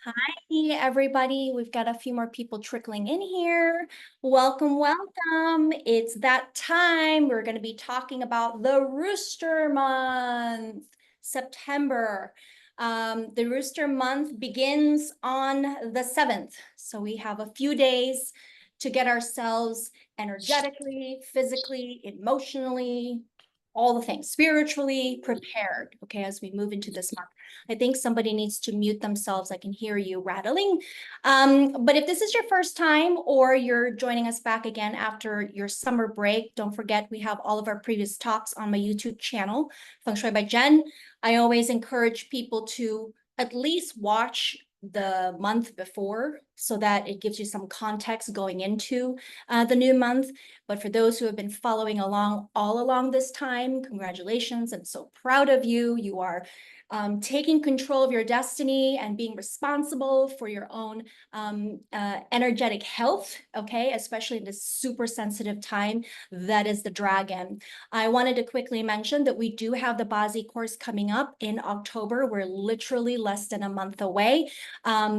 Hi, everybody. We've got a few more people trickling in here. Welcome, welcome. It's that time. We're going to be talking about the Rooster Month, September. The Rooster Month begins on the 7th. So we have a few days to get ourselves energetically, physically, emotionally, all the things, spiritually prepared, okay, as we move into this month. I think somebody needs to mute themselves. I can hear you rattling. But if this is your first time or you're joining us back again after your summer break, don't forget we have all of our previous talks on my YouTube channel, Feng Shui by Jen. I always encourage people to at least watch the month before so that it gives you some context going into the new month. But for those who have been following along all along this time, congratulations. I'm so proud of you. You are taking control of your destiny and being responsible for your own energetic health, okay, especially in this super sensitive time that is the dragon. I wanted to quickly mention that we do have the BaZi course coming up in October. We're literally less than a month away.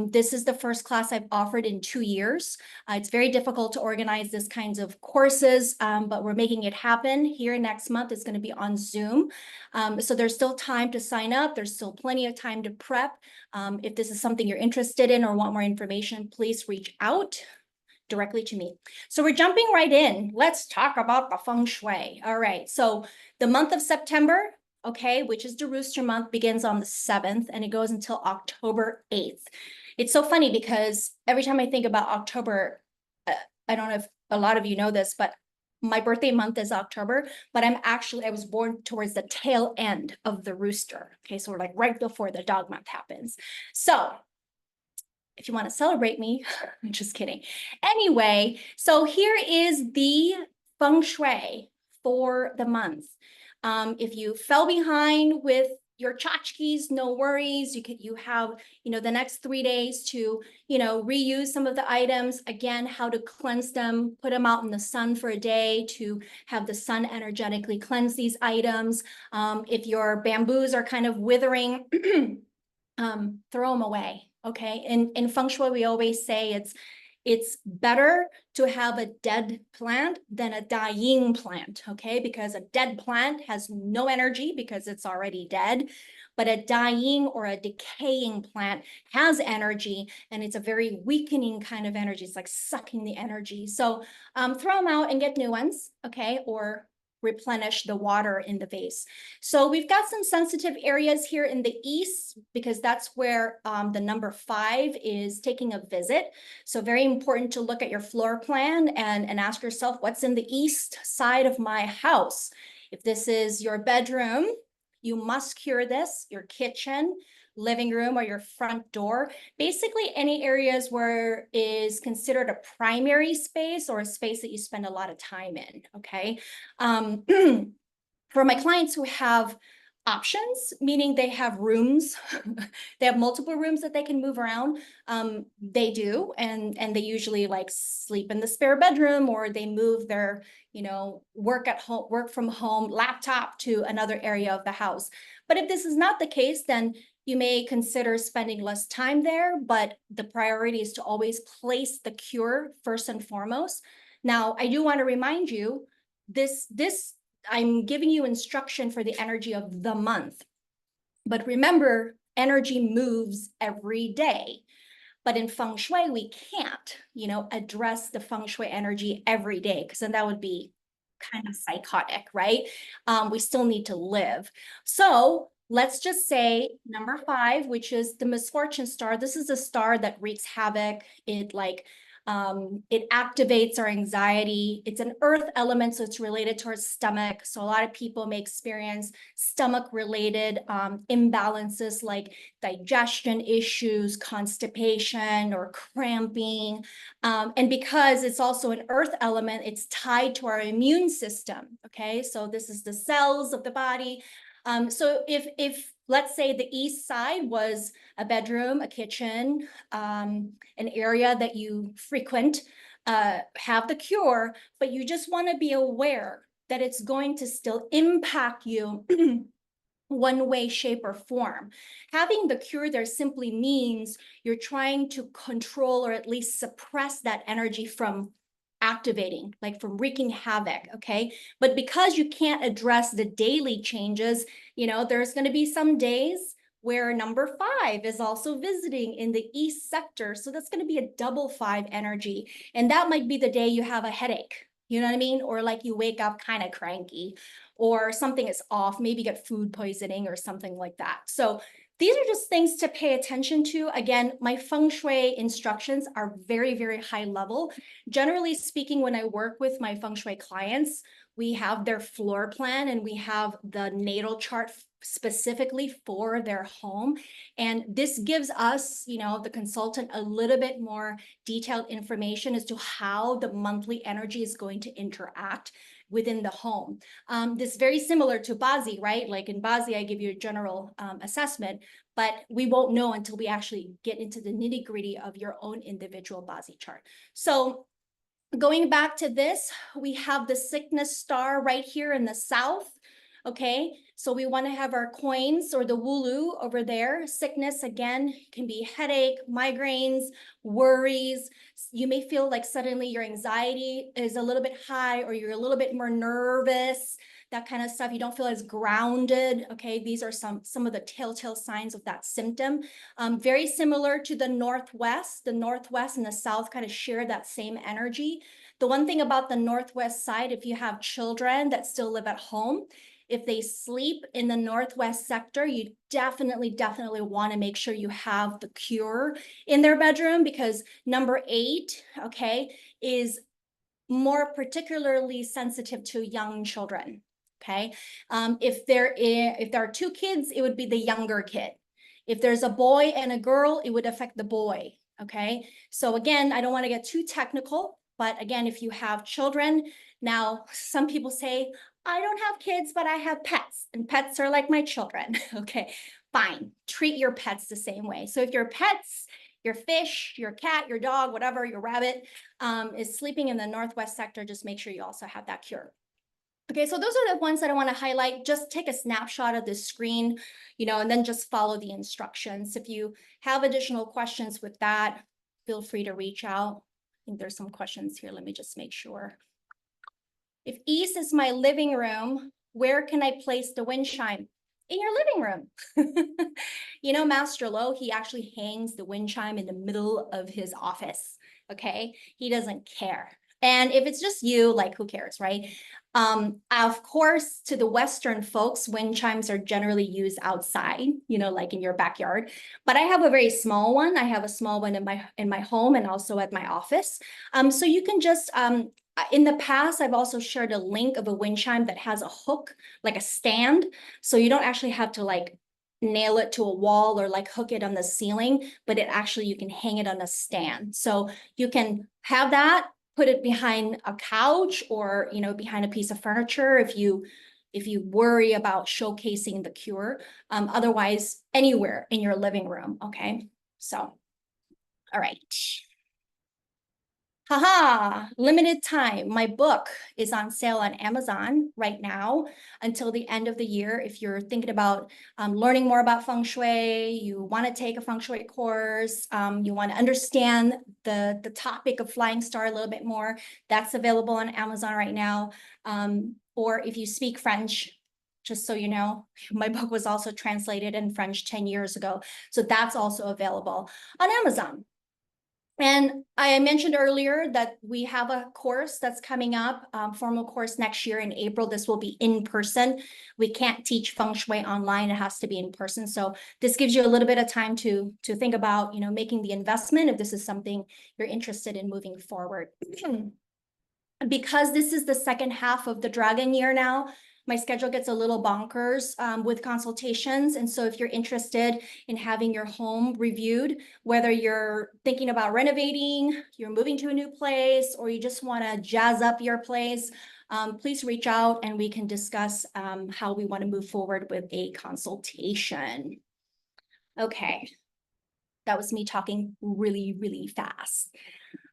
This is the first class I've offered in 2 years. It's very difficult to organize this kinds of courses, but we're making it happen. Here next month, it's going to be on Zoom. So there's still time to sign up. There's still plenty of time to prep. If this is something you're interested in or want more information, please reach out directly to me. So we're jumping right in. Let's talk about the feng shui. All right. So the month of September, okay, which is the Rooster Month, begins on the 7th and it goes until October 8th. It's so funny because every time I think about October, I don't know if a lot of you know this, but my birthday month is October, but I was born towards the tail end of the rooster. Okay, so we're like right before the dog month happens. So if you want to celebrate me, I'm just kidding. Anyway, so here is the feng shui for the month. If you fell behind with your tchotchkes, no worries. You have, the next 3 days to, reuse some of the items. Again, how to cleanse them, put them out in the sun for a day to have the sun energetically cleanse these items. If your bamboos are kind of withering, throw them away. Okay. In feng shui, we always say it's better to have a dead plant than a dying plant, okay? Because a dead plant has no energy because it's already dead, but a dying or a decaying plant has energy and it's a very weakening kind of energy. It's like sucking the energy. So throw them out and get new ones, okay? Or replenish the water in the vase. So we've got some sensitive areas here in the east because that's where the number 5 is taking a visit. So very important to look at your floor plan and ask yourself, what's in the east side of my house? If this is your bedroom, you must cure this, your kitchen, living room, or your front door. Basically, any areas where is considered a primary space or a space that you spend a lot of time in, okay? For my clients who have options, meaning they have rooms, they have multiple rooms that they can move around. They do, and they usually like sleep in the spare bedroom, or they move their, work from home laptop to another area of the house. But if this is not the case, then you may consider spending less time there, but the priority is to always place the cure first and foremost. Now, I do want to remind you, this I'm giving you instruction for the energy of the month. But remember, energy moves every day. But in feng shui, we can't, address the feng shui energy every day because then that would be kind of psychotic, right? We still need to live. So let's just say number 5, which is the misfortune star. This is a star that wreaks havoc. It activates our anxiety. It's an earth element, so it's related to our stomach. So a lot of people may experience stomach-related imbalances like digestion issues, constipation, or cramping. And because it's also an earth element, it's tied to our immune system, okay? So this is the cells of the body. So if let's say the east side was a bedroom, a kitchen, an area that you frequent, have the cure, but you just want to be aware that it's going to still impact you one way, shape, or form. Having the cure there simply means you're trying to control or at least suppress that energy from activating, like from wreaking havoc, okay? But because you can't address the daily changes, there's going to be some days where number 5 is also visiting in the east sector. So that's going to be a double 5 energy. And that might be the day you have a headache, you know what I mean? Or like you wake up kind of cranky, or something is off, maybe get food poisoning or something like that. So these are just things to pay attention to. Again, my feng shui instructions are very, very high level. Generally speaking, when I work with my feng shui clients, we have their floor plan and we have the natal chart specifically for their home. And this gives us, the consultant, a little bit more detailed information as to how the monthly energy is going to interact within the home. This is very similar to BaZi, right? Like in BaZi, I give you a general assessment, but we won't know until we actually get into the nitty gritty of your own individual BaZi chart. So going back to this, we have the sickness star right here in the south. Okay, so we want to have our coins or the wulu over there. Sickness, again, can be headache, migraines, worries. You may feel like suddenly your anxiety is a little bit high, or you're a little bit more nervous, that kind of stuff. You don't feel as grounded. Okay, these are some of the telltale signs of that symptom. Very similar to the Northwest and the South kind of share that same energy. The one thing about the Northwest side, if you have children that still live at home, if they sleep in the Northwest sector, you definitely want to make sure you have the cure in their bedroom, because number 8, okay, is more particularly sensitive to young children. Okay, if there are 2 kids, it would be the younger kid. If there's a boy and a girl, it would affect the boy. Okay, so again, I don't want to get too technical, but again, if you have children, now some people say, I don't have kids, but I have pets, and pets are like my children. Okay, fine, treat your pets the same way. So if your pets, your fish, your cat, your dog, whatever, your rabbit is sleeping in the Northwest sector, just make sure you also have that cure. Okay, so those are the ones that I want to highlight. Just take a snapshot of this screen, and then just follow the instructions. If you have additional questions with that, feel free to reach out. I think there's some questions here. Let me just make sure. If east is my living room, where can I place the wind chime? In your living room. Master Lo, he actually hangs the wind chime in the middle of his office. Okay, he doesn't care. And if it's just you, like, who cares, right? Of course, to the Western folks, wind chimes are generally used outside, like in your backyard. But I have a very small one. I have a small one in my home and also at my office. So you can just in the past, I've also shared a link of a wind chime that has a hook, like a stand. So you don't actually have to like nail it to a wall or like hook it on the ceiling, but it actually, you can hang it on a stand. So you can have that, put it behind a couch or, behind a piece of furniture if you worry about showcasing the cure. Otherwise, anywhere in your living room. Okay. So, all right. Haha, limited time. My book is on sale on Amazon right now until the end of the year. If you're thinking about learning more about Feng Shui, you want to take a Feng Shui course, you want to understand the topic of Flying Star a little bit more, that's available on Amazon right now. Or if you speak French, just so you know, my book was also translated in French 10 years ago. So that's also available on Amazon. And I mentioned earlier that we have a course that's coming up, formal course next year in April. This will be in person. We can't teach Feng Shui online. It has to be in person. So this gives you a little bit of time to think about, making the investment if this is something you're interested in moving forward. Because this is the second half of the dragon year now, my schedule gets a little bonkers with consultations. And so if you're interested in having your home reviewed, whether you're thinking about renovating, you're moving to a new place, or you just want to jazz up your place, please reach out and we can discuss how we want to move forward with a consultation. Okay, that was me talking really, really fast.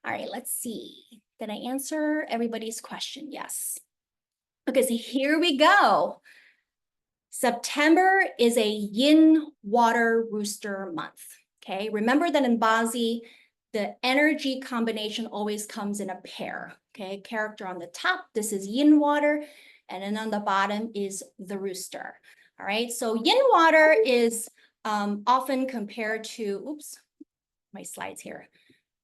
All right, let's see. Did I answer everybody's question? Yes. Okay, so here we go. September is a yin water rooster month. Okay, remember that in BaZi, the energy combination always comes in a pair. Okay, character on the top, this is yin water, and then on the bottom is the rooster. All right, so yin water is often compared to, oops, my slides here,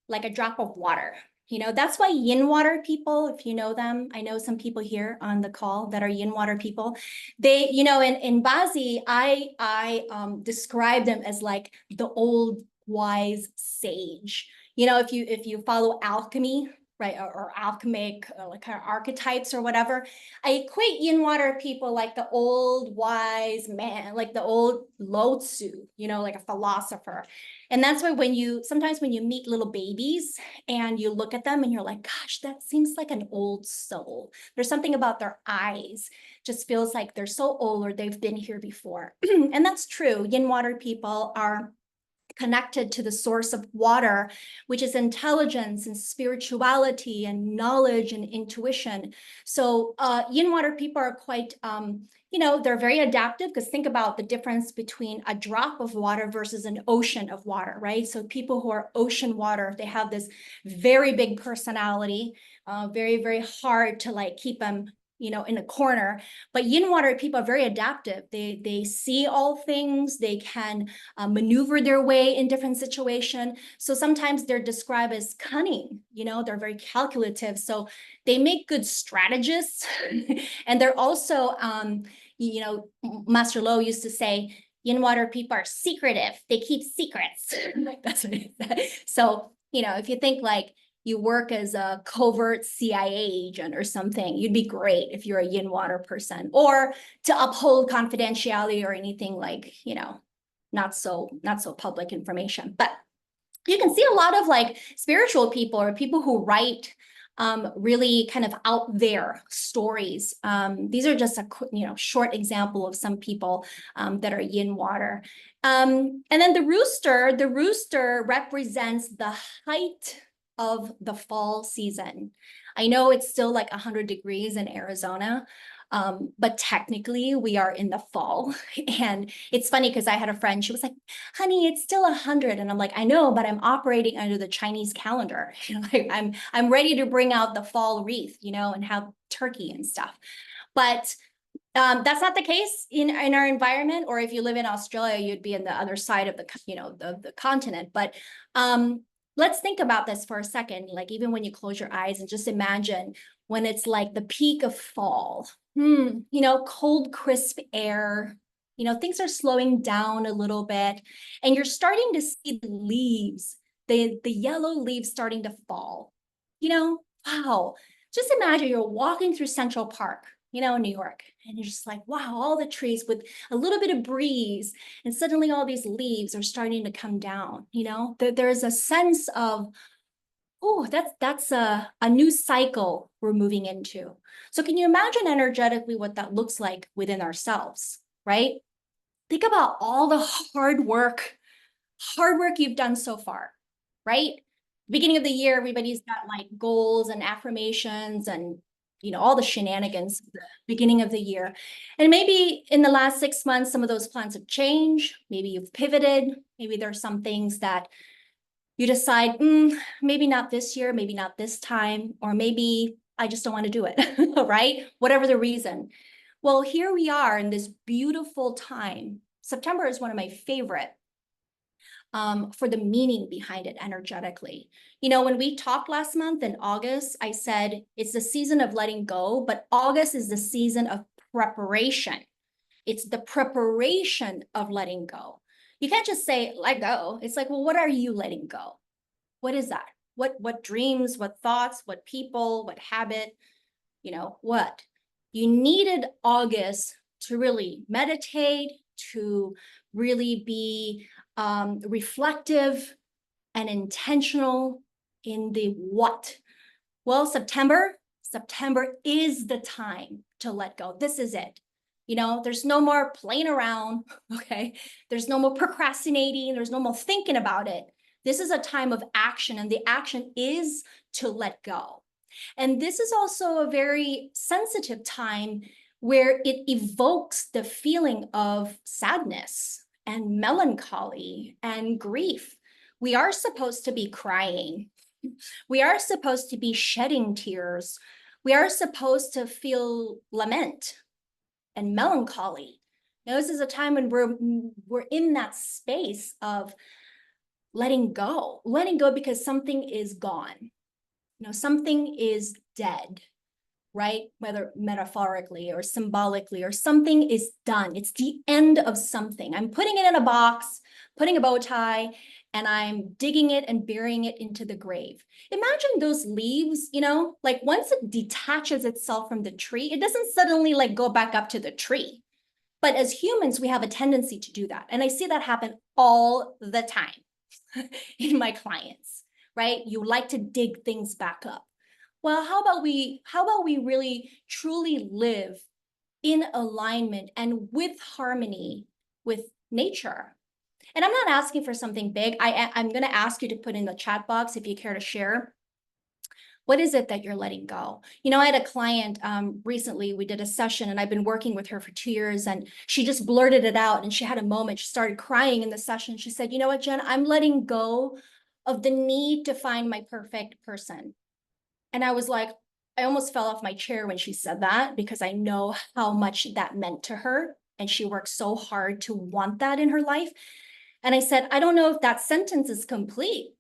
like a drop of water. You know, that's why yin water people, if you know them, I know some people here on the call that are yin water people. They, you know, in BaZi, I describe them as like the old wise sage. You know, if you follow alchemy, right, or alchemic like kind of archetypes or whatever, I equate yin water people like the old wise man, like the old Lao Tzu, you know, like a philosopher. And that's why sometimes when you meet little babies and you look at them and you're like, gosh, that seems like an old soul. There's something about their eyes, just feels like they're so old or they've been here before. And that's true. Yin water people are connected to the source of water, which is intelligence and spirituality and knowledge and intuition. So yin water people are quite, you know, they're very adaptive, because think about the difference between a drop of water versus an ocean of water, right? So people who are ocean water, they have this very big personality, very, very hard to like keep them, you know, in a corner. But yin water people are very adaptive. They see all things. They can maneuver their way in different situations. So sometimes they're described as cunning. You know, they're very calculative. So they make good strategists, and they're also, you know, Master Lo used to say, yin water people are secretive. They keep secrets. That's what he said. So, you know, if you think like you work as a covert CIA agent or something, you'd be great if you're a yin water person, or to uphold confidentiality or anything like, you know, not so public information. But you can see a lot of like spiritual people or people who write really kind of out there stories. These are just a short example of some people that are yin water. And then the rooster represents the height of the fall season. I know it's still like 100 degrees in Arizona, but technically we are in the fall. And it's funny because I had a friend, she was like, honey, it's still 100. And I'm like, I know, but I'm operating under the Chinese calendar. You know, like I'm ready to bring out the fall wreath, you know, and have turkey and stuff. But that's not the case in our environment. Or if you live in Australia, you'd be in the other side of the, you know, the continent. But let's think about this for a second. Like even when you close your eyes and just imagine when it's like the peak of fall, you know, cold, crisp air, you know, things are slowing down a little bit, and you're starting to see the leaves, the yellow leaves starting to fall. You know, wow. Just imagine you're walking through Central Park, you know, in New York, and you're just like, wow, all the trees with a little bit of breeze, and suddenly all these leaves are starting to come down. You know, there's a sense of, oh, that's a new cycle we're moving into. So can you imagine energetically what that looks like within ourselves, right? Think about all the hard work you've done so far, right? Beginning of the year, everybody's got like goals and affirmations and, you know, all the shenanigans at the beginning of the year. And maybe in the last 6 months, some of those plans have changed. Maybe you've pivoted. Maybe there's some things that you decide, maybe not this year, maybe not this time, or maybe I just don't want to do it, right? Whatever the reason. Well, here we are in this beautiful time. September is one of my favorite for the meaning behind it energetically. You know, when we talked last month in August, I said it's the season of letting go, but August is the season of preparation. It's the preparation of letting go. You can't just say, let go. It's like, well, what are you letting go? What is that? What dreams, what thoughts, what people, what habit, you know, what? You needed August to really meditate, to really be reflective and intentional in the what. Well, September is the time to let go. This is it. You know, there's no more playing around, okay? There's no more procrastinating. There's no more thinking about it. This is a time of action, and the action is to let go. And this is also a very sensitive time where it evokes the feeling of sadness and melancholy and grief. We are supposed to be crying. We are supposed to be shedding tears. We are supposed to feel lament and melancholy. Now, this is a time when we're in that space of letting go because something is gone. Something is dead, right? Whether metaphorically or symbolically, or something is done. It's the end of something. I'm putting it in a box, putting a bow tie, and I'm digging it and burying it into the grave. Imagine those leaves, like once it detaches itself from the tree, it doesn't suddenly like go back up to the tree. But as humans, we have a tendency to do that. And I see that happen all the time in my clients, right? You like to dig things back up. Well, how about we really truly live in alignment and with harmony with nature? And I'm not asking for something big. I'm going to ask you to put in the chat box if you care to share. What is it that you're letting go? I had a client recently, we did a session and I've been working with her for 2 years, and she just blurted it out and she had a moment. She started crying in the session. She said, you know what, Jen, I'm letting go of the need to find my perfect person. And I was like, I almost fell off my chair when she said that, because I know how much that meant to her. And she worked so hard to want that in her life. And I said, I don't know if that sentence is complete,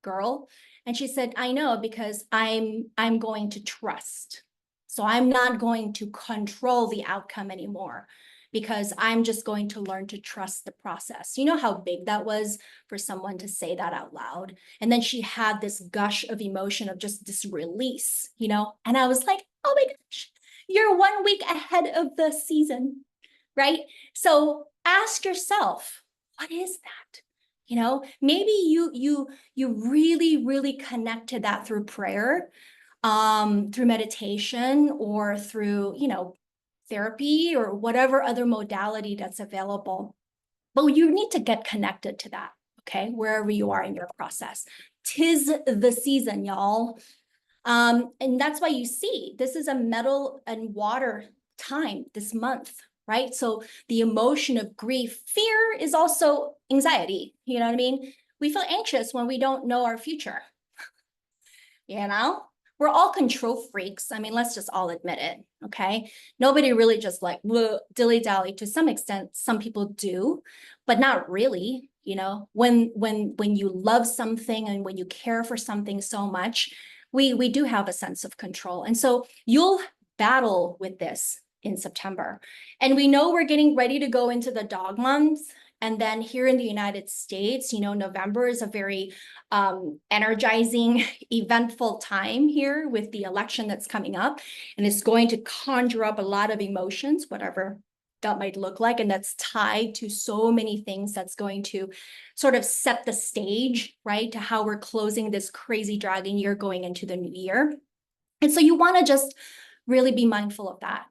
girl. And she said, I know, because I'm going to trust. So I'm not going to control the outcome anymore, because I'm just going to learn to trust the process. You know how big that was for someone to say that out loud? And then she had this gush of emotion of just this release, and I was like, oh my gosh, you're 1 week ahead of the season, right? So ask yourself, what is that? Maybe you really connect to that through prayer, through meditation, or through, therapy, or whatever other modality that's available. But you need to get connected to that, okay? Wherever you are in your process. 'Tis the season, y'all. And that's why you see, this is a metal and water time this month, right? So the emotion of grief, fear is also anxiety. You know what I mean? We feel anxious when we don't know our future. We're all control freaks. I mean, let's just all admit it, okay? Nobody really just like dilly-dally. To some extent, some people do, but not really. When you love something and when you care for something so much, we do have a sense of control. And so you'll battle with this in September. And we know we're getting ready to go into the dog month. And then here in the United States, November is a very energizing, eventful time here with the election that's coming up. And it's going to conjure up a lot of emotions, whatever that might look like. And that's tied to so many things that's going to sort of set the stage, right, to how we're closing this crazy dragon year going into the new year. And so you want to just really be mindful of that.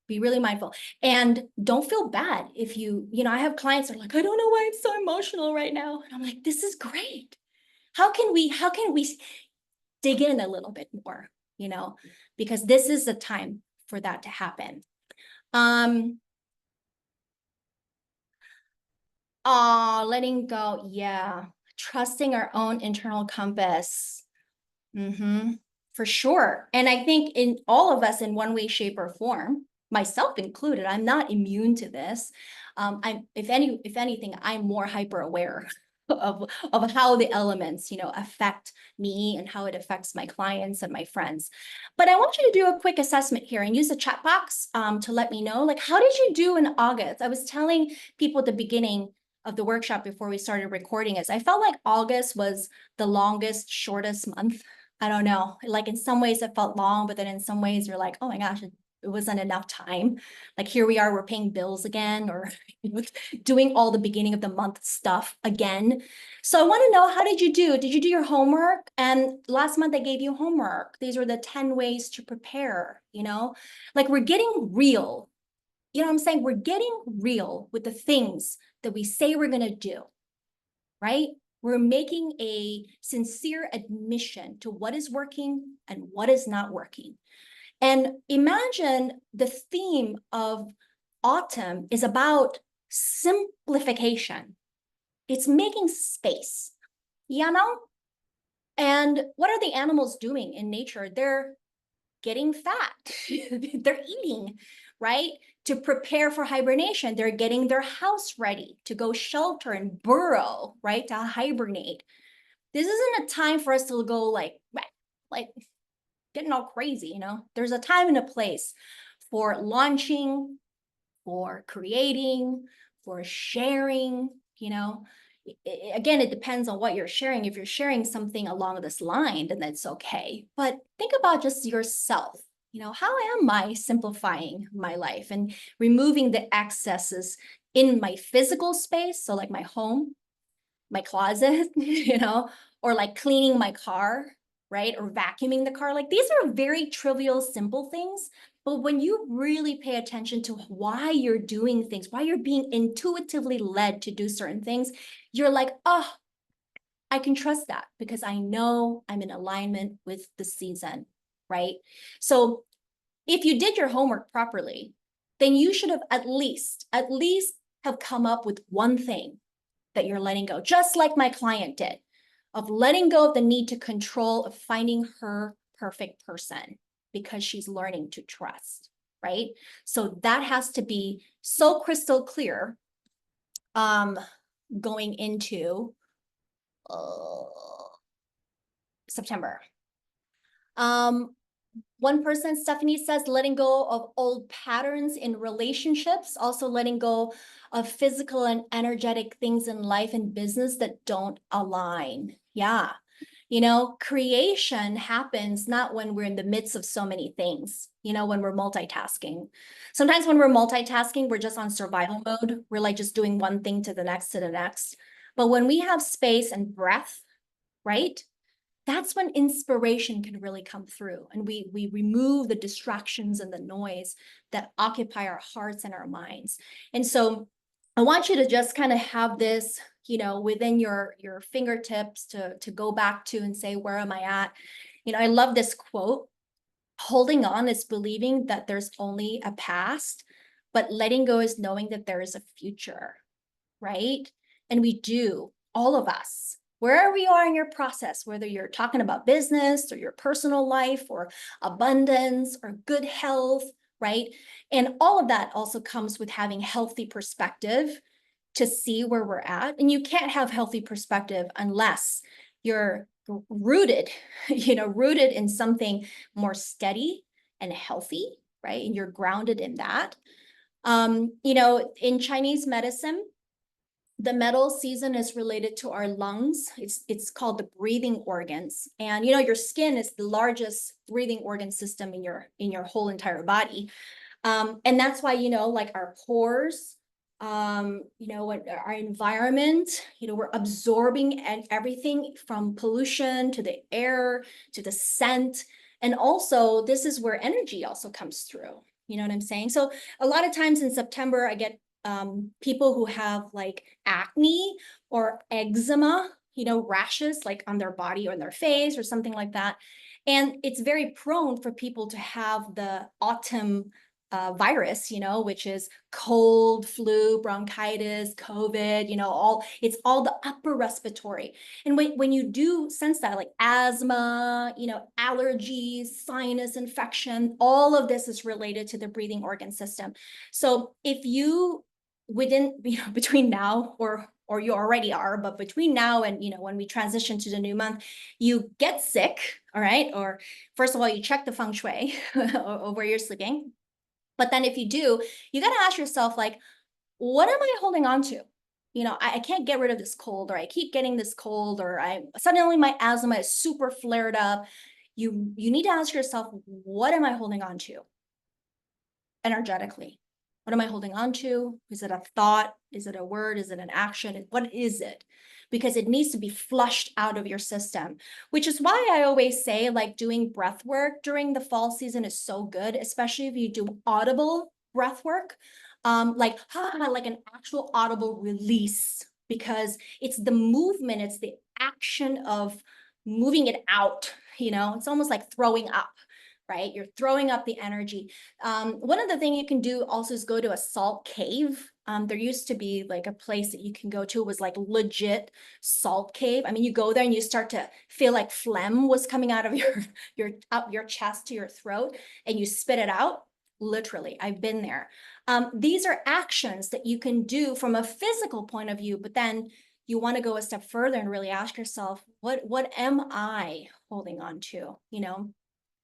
Be really mindful, and don't feel bad if I have clients that are like, I don't know why I'm so emotional right now. And I'm like, this is great. How can we dig in a little bit more, because this is the time for that to happen. Letting go. Yeah. Trusting our own internal compass. For sure. And I think in all of us, in one way, shape, or form, myself included, I'm not immune to this. If anything, I'm more hyper aware of how the elements, affect me and how it affects my clients and my friends. But I want you to do a quick assessment here and use the chat box to let me know, like, how did you do in August? I was telling people at the beginning of the workshop before we started recording is I felt like August was the longest, shortest month. I don't know, like in some ways it felt long, but then in some ways you're like, oh my gosh, it wasn't enough time. Like here we are, we're paying bills again, or doing all the beginning of the month stuff again. So I want to know, how did you do? Did you do your homework? And last month I gave you homework. These were the 10 ways to prepare, like we're getting real. You know what I'm saying? We're getting real with the things that we say we're going to do, right? We're making a sincere admission to what is working and what is not working. And imagine the theme of autumn is about simplification. It's making space, you know? And what are the animals doing in nature? They're getting fat. They're eating, right? To prepare for hibernation. They're getting their house ready to go shelter and burrow, right? To hibernate. This isn't a time for us to go like getting all crazy, you know? There's a time and a place for launching, for creating, for sharing, you know? Again, it depends on what you're sharing. If you're sharing something along this line, then that's okay. But think about just yourself. You know, how am I simplifying my life and removing the excesses in my physical space? So like my home, my closet, you know, or like cleaning my car, right? Or vacuuming the car. Like these are very trivial, simple things. But when you really pay attention to why you're doing things, why you're being intuitively led to do certain things, you're like, oh, I can trust that because I know I'm in alignment with the season, right? So if you did your homework properly, then you should have at least have come up with one thing that you're letting go, just like my client did, of letting go of the need to control, of finding her perfect person because she's learning to trust, right? So that has to be so crystal clear going into September. One person, Stephanie says, letting go of old patterns in relationships, also letting go of physical and energetic things in life and business that don't align. Yeah. You know, creation happens not when we're in the midst of so many things, you know, when we're multitasking. Sometimes when we're multitasking, we're just on survival mode. We're like just doing one thing to the next to the next. But when we have space and breath, right? That's when inspiration can really come through and we remove the distractions and the noise that occupy our hearts and our minds. And so I want you to just kind of have this, you know, within your fingertips to go back to and say, where am I at? You know, I love this quote. Holding on is believing that there's only a past, but letting go is knowing that there is a future, right? And we do, all of us, wherever you are in your process, whether you're talking about business or your personal life or abundance or good health, right? And all of that also comes with having healthy perspective to see where we're at. And you can't have healthy perspective unless you're rooted, you know, rooted in something more steady and healthy, right? And you're grounded in that. You know, in Chinese medicine, the metal season is related to our lungs. It's called the breathing organs. And you know, your skin is the largest breathing organ system in your whole entire body. And that's why, you know, like our pores, you know, what our environment, you know, we're absorbing and everything from pollution to the air to the scent. And also this is where energy also comes through. You know what I'm saying? So a lot of times in September, I get people who have like acne or eczema, you know, rashes like on their body or in their face or something like that. And it's very prone for people to have the autumn virus, you know, which is cold, flu, bronchitis, COVID, you know, it's all the upper respiratory. And when you do sense that, like asthma, you know, allergies, sinus infection, all of this is related to the breathing organ system. So if you within, you know, between now or you already are, but between now and, you know, when we transition to the new month, you get sick, all right? Or first of all, you check the feng shui or where you're sleeping. But then if you do, you got to ask yourself, like, what am I holding on to? You know, I can't get rid of this cold, or I keep getting this cold, or I suddenly my asthma is super flared up. You need to ask yourself, what am I holding on to energetically? What am I holding on to? Is it a thought? Is it a word? Is it an action? What is it? Because it needs to be flushed out of your system, which is why I always say, like, doing breath work during the fall season is so good, especially if you do audible breath work, like an actual audible release, because it's the movement, it's the action of moving it out, you know, it's almost like throwing up. right? You're throwing up the energy. One of the things you can do also is go to a salt cave. There used to be like a place that you can go to, was like legit salt cave. I mean, you go there and you start to feel like phlegm was coming out of your chest to your throat, and you spit it out. Literally, I've been there. These are actions that you can do from a physical point of view, but then you want to go a step further and really ask yourself, what am I holding on to? You know,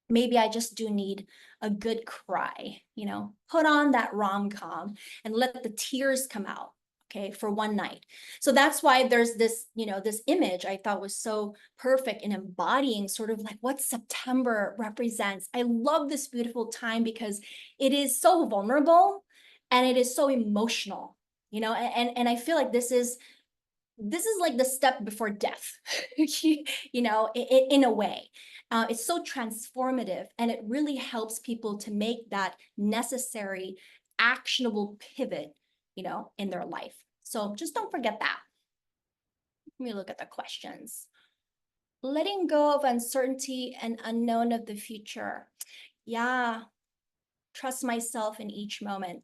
maybe I just do need a good cry, you know, put on that rom-com and let the tears come out, okay, for one night. So that's why there's this, you know, this image I thought was so perfect in embodying sort of like what September represents. I love this beautiful time because it is so vulnerable and it is so emotional, you know, and I feel like this is like the step before death, you know, in a way. It's so transformative, and it really helps people to make that necessary, actionable pivot, you know, in their life. So just don't forget that. Let me look at the questions. Letting go of uncertainty and unknown of the future. Yeah, trust myself in each moment.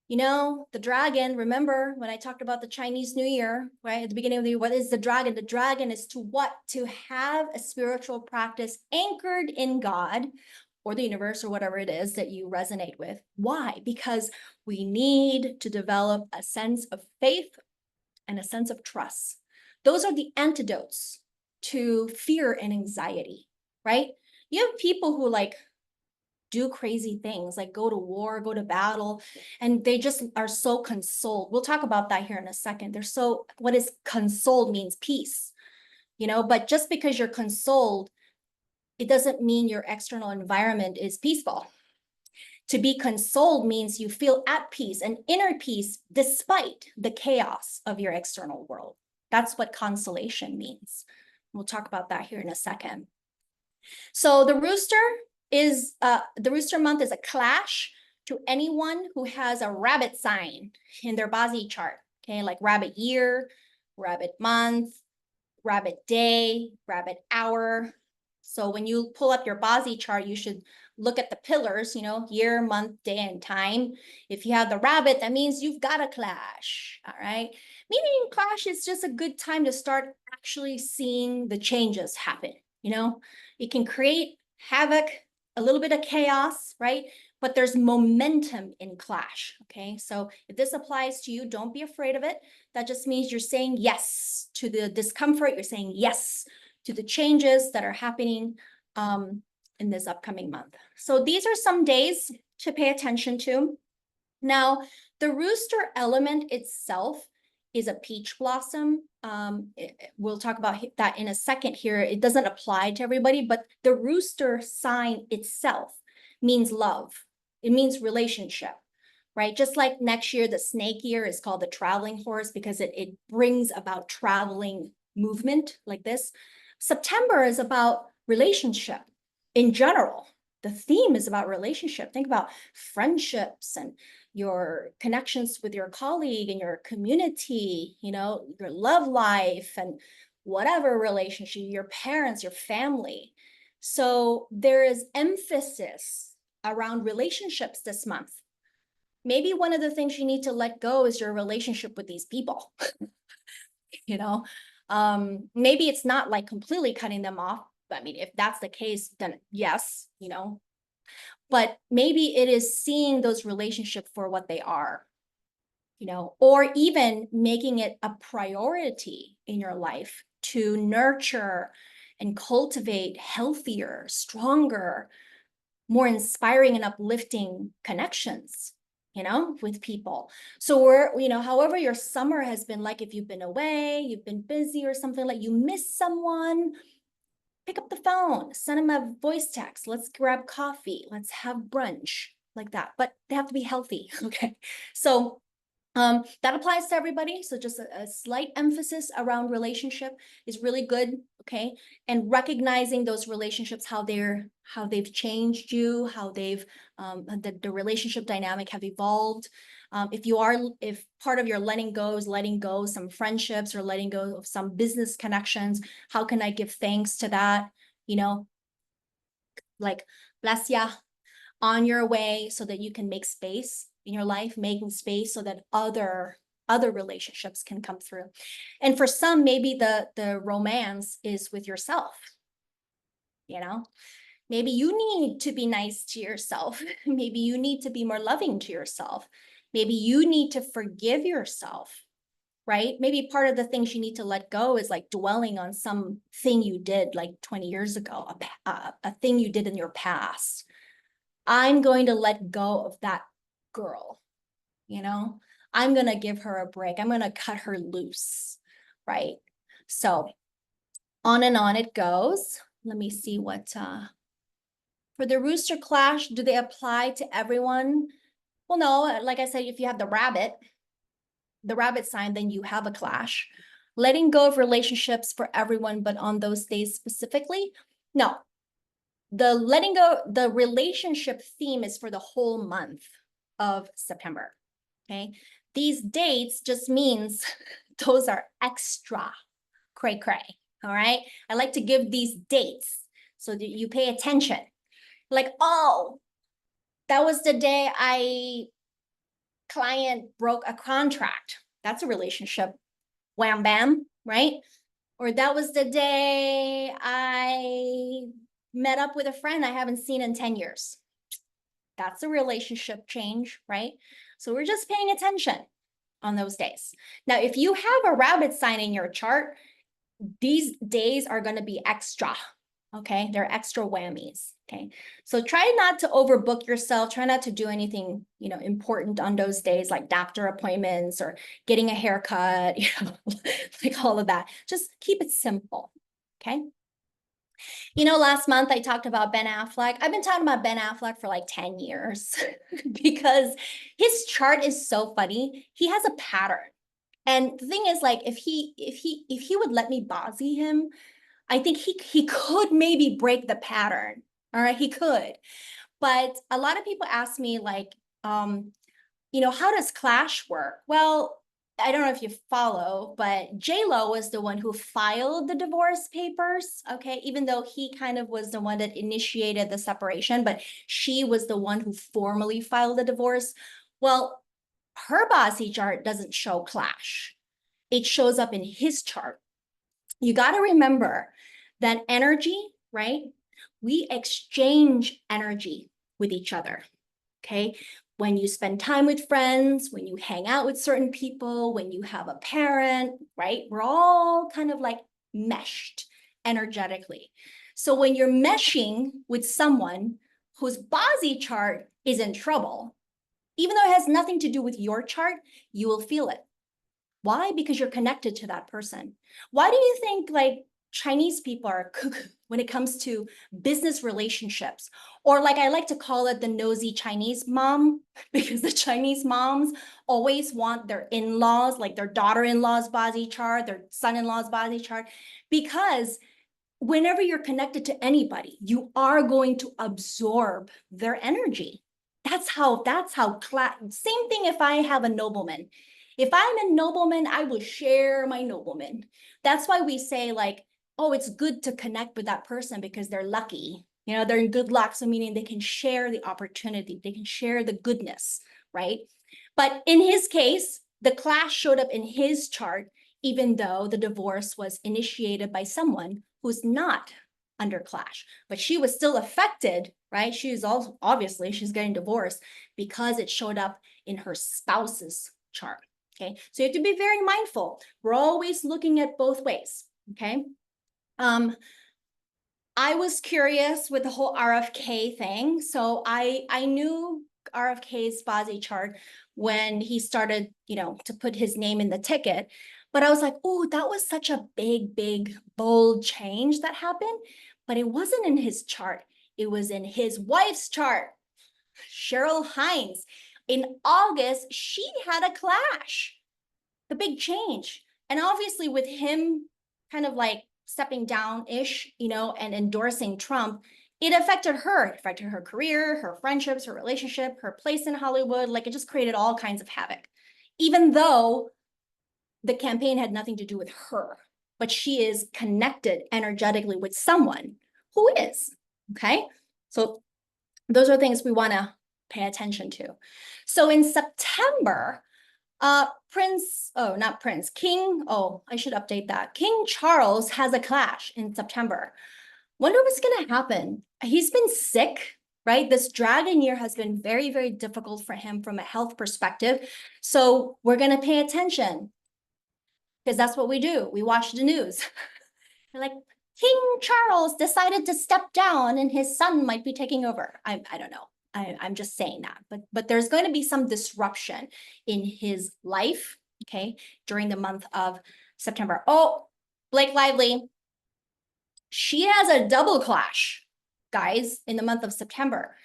You know, the dragon, remember when I talked about the Chinese New Year, right? At the beginning of the year, what is the dragon? The dragon is to what? To have a spiritual practice anchored in God or the universe or whatever it is that you resonate with. Why? Because we need to develop a sense of faith and a sense of trust. Those are the antidotes to fear and anxiety, right? You have people who like do crazy things, like go to war, go to battle, and they just are so consoled. We'll talk about that here in a second. They're so, what is consoled means peace, you know, but just because you're consoled, it doesn't mean your external environment is peaceful. To be consoled means you feel at peace and inner peace despite the chaos of your external world. That's what consolation means. We'll talk about that here in a second. So the Rooster Month is a clash to anyone who has a rabbit sign in their BaZi chart. Okay, like rabbit year, rabbit month, rabbit day, rabbit hour. So when you pull up your BaZi chart, you should look at the pillars, you know, year, month, day, and time. If you have the rabbit, that means you've got a clash. All right. Meaning clash is just a good time to start actually seeing the changes happen. You know, it can create havoc, a little bit of chaos, right? But there's momentum in clash. Okay. So if this applies to you, don't be afraid of it. That just means you're saying yes to the discomfort. You're saying yes to the changes that are happening in this upcoming month. So these are some days to pay attention to. Now, the rooster element itself is a peach blossom. We'll talk about that in a second here. It doesn't apply to everybody, but the rooster sign itself means love. It means relationship, right? Just like next year, the snake year is called the traveling horse because it brings about traveling movement like this. September is about relationship in general. The theme is about relationship. Think about friendships and your connections with your colleague and your community, you know, your love life and whatever relationship, your parents, your family. So there is emphasis around relationships this month. Maybe one of the things you need to let go is your relationship with these people. You know, maybe it's not like completely cutting them off. I mean, if that's the case, then yes, you know, but maybe it is seeing those relationships for what they are, you know, or even making it a priority in your life to nurture and cultivate healthier, stronger, more inspiring and uplifting connections, you know, with people. So we're, you know, however your summer has been like, if you've been away, you've been busy or something, like you miss someone, pick up the phone, send them a voice text, let's grab coffee, let's have brunch, like that. But they have to be healthy, okay? So that applies to everybody. So just a slight emphasis around relationship is really good, okay? And recognizing those relationships, how they've changed you, how they've the relationship dynamic have evolved. If part of your letting go is letting go some friendships or letting go of some business connections, how can I give thanks to that? You know, like, bless ya, on your way so that you can make space in your life, making space so that other relationships can come through. And for some, maybe the romance is with yourself, you know? Maybe you need to be nice to yourself. Maybe you need to be more loving to yourself. Maybe you need to forgive yourself, right? Maybe part of the things you need to let go is like dwelling on some thing you did like 20 years ago, a thing you did in your past. I'm going to let go of that girl, you know? I'm going to give her a break. I'm going to cut her loose, right? So on and on it goes. Let me see what, for the rooster clash, do they apply to everyone? Well, no, like I said, if you have the rabbit sign, then you have a clash. Letting go of relationships for everyone, but on those days specifically, no. The letting go, the relationship theme is for the whole month of September, okay? These dates just means those are extra cray cray, all right? I like to give these dates so that you pay attention. Like, oh, that was the day client broke a contract. That's a relationship. Wham bam, right? Or that was the day I met up with a friend I haven't seen in 10 years. That's a relationship change, right? So we're just paying attention on those days. Now, if you have a rabbit sign in your chart, these days are going to be extra. Okay, they're extra whammies. Okay, so try not to overbook yourself. Try not to do anything, important on those days, like doctor appointments or getting a haircut, like all of that. Just keep it simple. Okay. Last month I talked about Ben Affleck. I've been talking about Ben Affleck for like 10 years because his chart is so funny. He has a pattern. And the thing is, like, if he would let me BaZi him, I think he could maybe break the pattern. All right, he could. But a lot of people ask me, like, how does clash work? Well, I don't know if you follow, but J-Lo was the one who filed the divorce papers, okay? Even though he kind of was the one that initiated the separation, but she was the one who formally filed the divorce. Well, her BaZi chart doesn't show clash. It shows up in his chart. You got to remember that energy, right? We exchange energy with each other, okay? When you spend time with friends, when you hang out with certain people, when you have a parent, right? We're all kind of like meshed energetically. So when you're meshing with someone whose BaZi chart is in trouble, even though it has nothing to do with your chart, you will feel it. Why? Because you're connected to that person. Why do you think like Chinese people are when it comes to business relationships? Or like I like to call it the nosy Chinese mom, because the Chinese moms always want their in-laws, like their daughter-in-law's BaZi chart, their son-in-law's BaZi chart, because whenever you're connected to anybody, you are going to absorb their energy. That's how same thing if I have a nobleman. If I'm a nobleman, I will share my nobleman. That's why we say like, oh, it's good to connect with that person because they're lucky. They're in good luck. So meaning they can share the opportunity, they can share the goodness, right? But in his case, the clash showed up in his chart, even though the divorce was initiated by someone who's not under clash, but she was still affected, right? She's also, obviously, she's getting divorced because it showed up in her spouse's chart. Okay, so you have to be very mindful. We're always looking at both ways. Okay. I was curious with the whole RFK thing. So I knew RFK's BaZi chart when he started, to put his name in the ticket. But I was like, oh, that was such a big, bold change that happened. But it wasn't in his chart. It was in his wife's chart, Cheryl Hines. In August, she had a clash, the big change. And obviously with him kind of like stepping down-ish, and endorsing Trump, it affected her. It affected her career, her friendships, her relationship, her place in Hollywood. Like it just created all kinds of havoc, even though the campaign had nothing to do with her, but she is connected energetically with someone who is, okay? So those are things we want to pay attention to. So in September, I should update that. King Charles has a clash in September. Wonder what's going to happen. He's been sick, right? This dragon year has been very, very difficult for him from a health perspective. So we're going to pay attention because that's what we do. We watch the news. You're like, King Charles decided to step down and his son might be taking over. I don't know. I'm just saying that, but there's going to be some disruption in his life, okay, during the month of September. Oh, Blake Lively, she has a double clash, guys, in the month of September.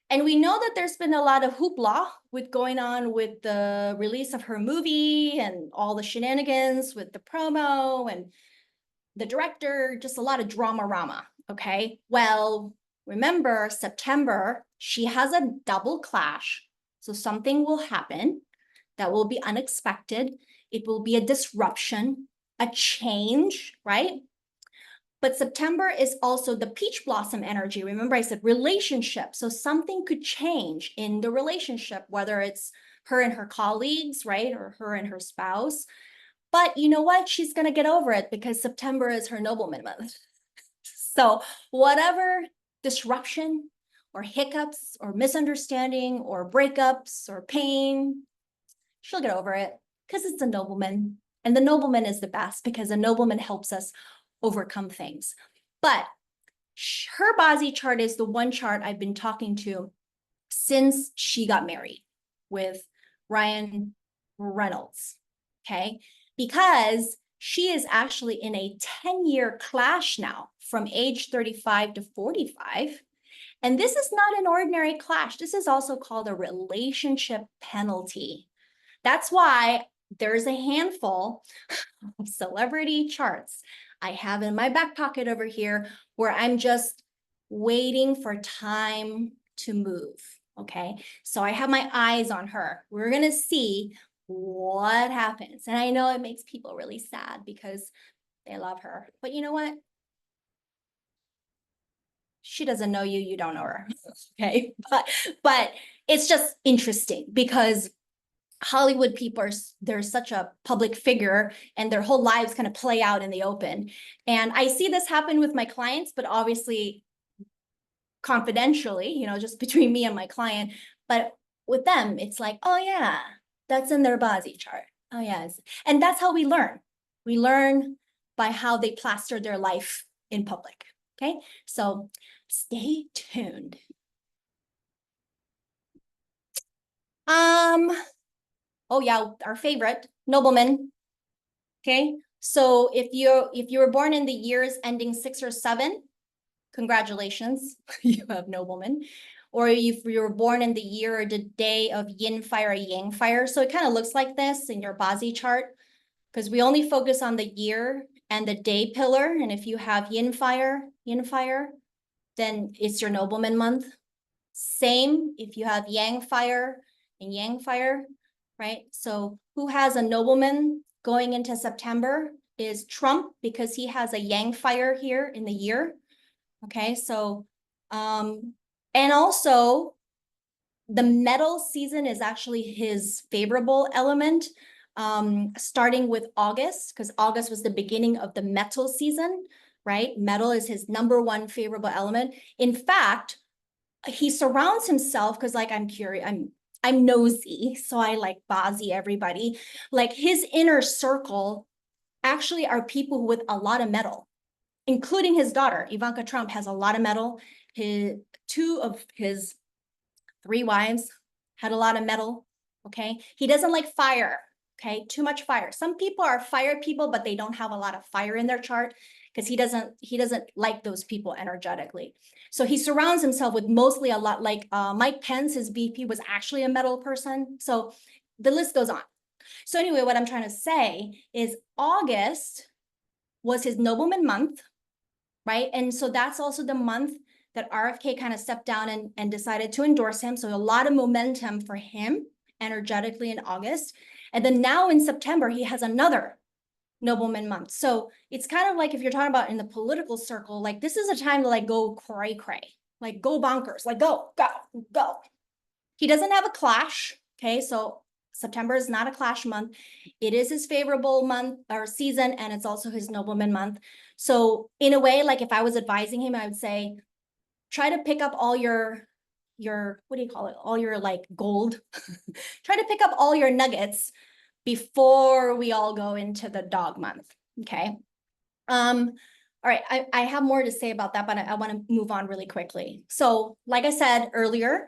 And we know that there's been a lot of hoopla with going on with the release of her movie and all the shenanigans with the promo and the director, just a lot of drama-rama, okay? Well, remember, September, she has a double clash. So something will happen that will be unexpected. It will be a disruption, a change, right? But September is also the peach blossom energy. Remember, I said relationship. So something could change in the relationship, whether it's her and her colleagues, right? Or her and her spouse. But you know what? She's going to get over it because September is her Nobleman month. So whatever disruption or hiccups or misunderstanding or breakups or pain, she'll get over it because it's a nobleman. And the nobleman is the best because a nobleman helps us overcome things. But her BaZi chart is the one chart I've been talking to since she got married with Ryan Reynolds, okay? Because she is actually in a 10-year clash now from age 35 to 45. And this is not an ordinary clash. This is also called a relationship penalty. That's why there's a handful of celebrity charts I have in my back pocket over here where I'm just waiting for time to move, okay? So I have my eyes on her. We're gonna see what happens. And I know it makes people really sad because they love her. But you know what? She doesn't know you, you don't know her, okay? But it's just interesting because Hollywood people they're such a public figure and their whole lives kind of play out in the open. And I see this happen with my clients, but obviously confidentially, just between me and my client. But with them, it's like, oh yeah, that's in their BaZi chart. Oh yes. And that's how we learn. We learn by how they plaster their life in public. Okay. So stay tuned. Oh yeah, our favorite, Nobleman. Okay. So if you were born in the years ending 6 or 7, congratulations, you have Nobleman. Or if you were born in the year or the day of yin fire, yang fire. So it kind of looks like this in your BaZi chart, because we only focus on the year and the day pillar. And if you have yin fire, then it's your Nobleman month. Same if you have yang fire and yang fire, right? So who has a Nobleman going into September is Trump, because he has a yang fire here in the year. Okay, so, and also the metal season is actually his favorable element, starting with August, because August was the beginning of the metal season, right? Metal is his #1 favorable element. In fact, he surrounds himself, because like, I'm curious, I'm nosy, so I like BaZi everybody. Like his inner circle actually are people with a lot of metal, including his daughter. Ivanka Trump has a lot of metal. 2 of his 3 wives had a lot of metal, okay? He doesn't like fire, okay? Too much fire. Some people are fire people, but they don't have a lot of fire in their chart because he doesn't like those people energetically. So he surrounds himself with mostly a lot, like Mike Pence, his VP, was actually a metal person. So the list goes on. So anyway, what I'm trying to say is August was his Nobleman month, right? And so that's also the month that RFK kind of stepped down and decided to endorse him. So a lot of momentum for him energetically in August. And then now in September, he has another Nobleman month. So it's kind of like if you're talking about in the political circle, like this is a time to like go cray cray, like go bonkers, like go, go, go. He doesn't have a clash, okay? So September is not a clash month. It is his favorable month or season, and it's also his nobleman month. So in a way, like if I was advising him, I would say, try to pick up all your, what do you call it? All your like gold. Try to pick up all your nuggets before we all go into the dog month, okay? All right, I have more to say about that, but I want to move on really quickly. So like I said earlier,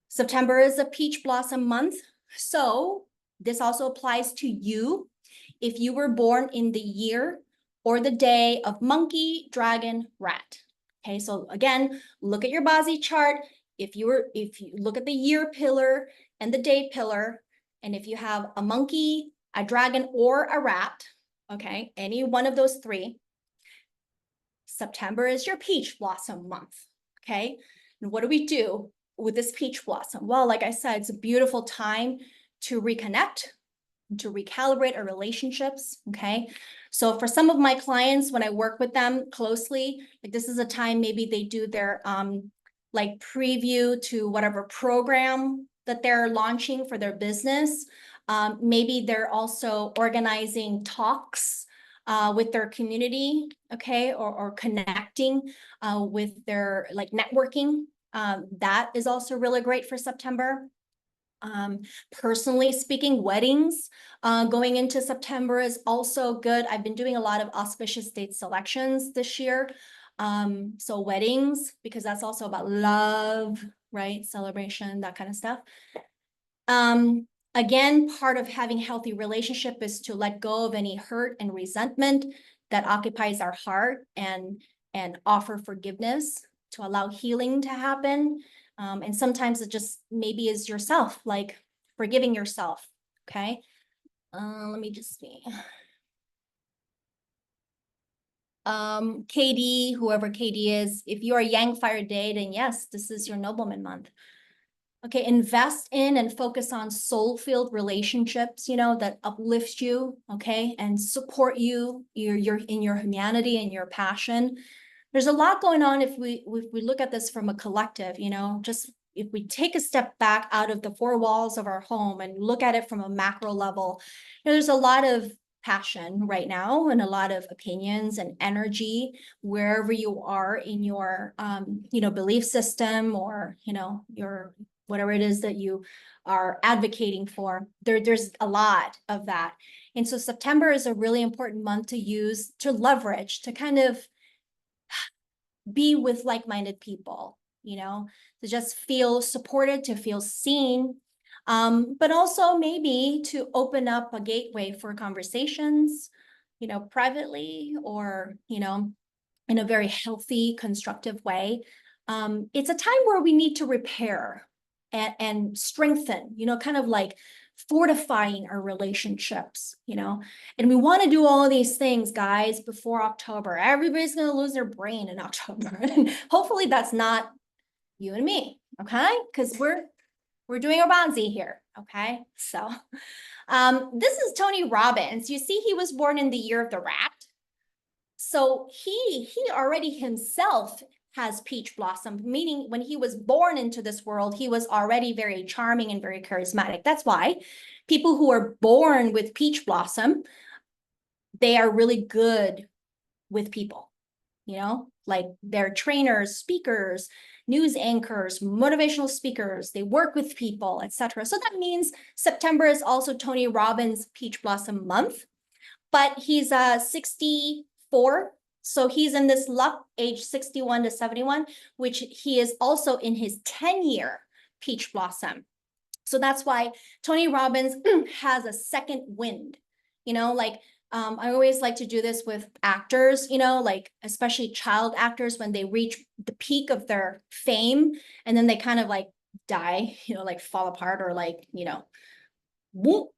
September is a peach blossom month. So this also applies to you if you were born in the year or the day of monkey, dragon, rat. Okay, so again, look at your BaZi chart. If you look at the year pillar and the day pillar, and if you have a monkey, a dragon, or a rat, okay, any one of those three, September is your peach blossom month, okay? And what do we do with this peach blossom? Well, like I said, it's a beautiful time to reconnect, to recalibrate our relationships, okay? So for some of my clients, when I work with them closely, like this is a time maybe they do their like preview to whatever program that they're launching for their business. Maybe they're also organizing talks with their community, okay, or connecting with their like networking. That is also really great for September. Personally speaking, weddings going into September is also good. I've been doing a lot of auspicious date selections this year. So weddings, because that's also about love, right? Celebration, that kind of stuff. Again, part of having healthy relationship is to let go of any hurt and resentment that occupies our heart and offer forgiveness to allow healing to happen. And sometimes it just maybe is yourself, like forgiving yourself, okay? Let me just see. KD, whoever KD is, if you are Yang Fire Day, then yes, this is your Nobleman month. Okay, invest in and focus on soul-filled relationships, you know, that uplift you, okay, and support you, you're in your humanity and your passion. There's a lot going on if we look at this from a collective, you know, just if we take a step back out of the four walls of our home and look at it from a macro level, you know, there's a lot of passion right now and a lot of opinions and energy wherever you are in your you know, belief system or, you know, your whatever it is that you are advocating for. There's a lot of that. And so September is a really important month to use, to leverage, to kind of be with like-minded people, you know, to just feel supported, to feel seen, but also maybe to open up a gateway for conversations, you know, privately or, you know, in a very healthy, constructive way. It's a time where we need to repair and strengthen, you know, kind of like fortifying our relationships, you know, and we want to do all of these things, guys, before October. Everybody's going to lose their brain in October. And hopefully that's not you and me, okay? Because we're doing our BaZi here, okay? So this is Tony Robbins. You see, he was born in the year of the rat. So he already himself has peach blossom, meaning when he was born into this world, he was already very charming and very charismatic. That's why people who are born with peach blossom, they are really good with people, you know, like they're trainers, speakers, news anchors, motivational speakers, they work with people, etc. So that means September is also Tony Robbins' peach blossom month, but he's 64. So he's in this luck age 61 to 71, which he is also in his 10-year peach blossom. So that's why Tony Robbins has a second wind, you know, like I always like to do this with actors, you know, like especially child actors when they reach the peak of their fame and then they kind of like die, you know, like fall apart or like, you know, whoop.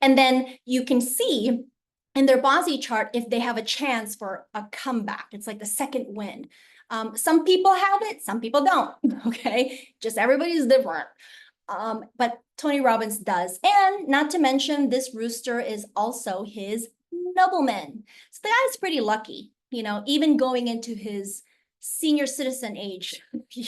And then you can see in their BaZi chart if they have a chance for a comeback. It's like the second wind. Some people have it, some people don't, okay? Just everybody's different. But Tony Robbins does. And not to mention, this rooster is also his nobleman. So the guy's pretty lucky, you know, even going into his senior citizen age,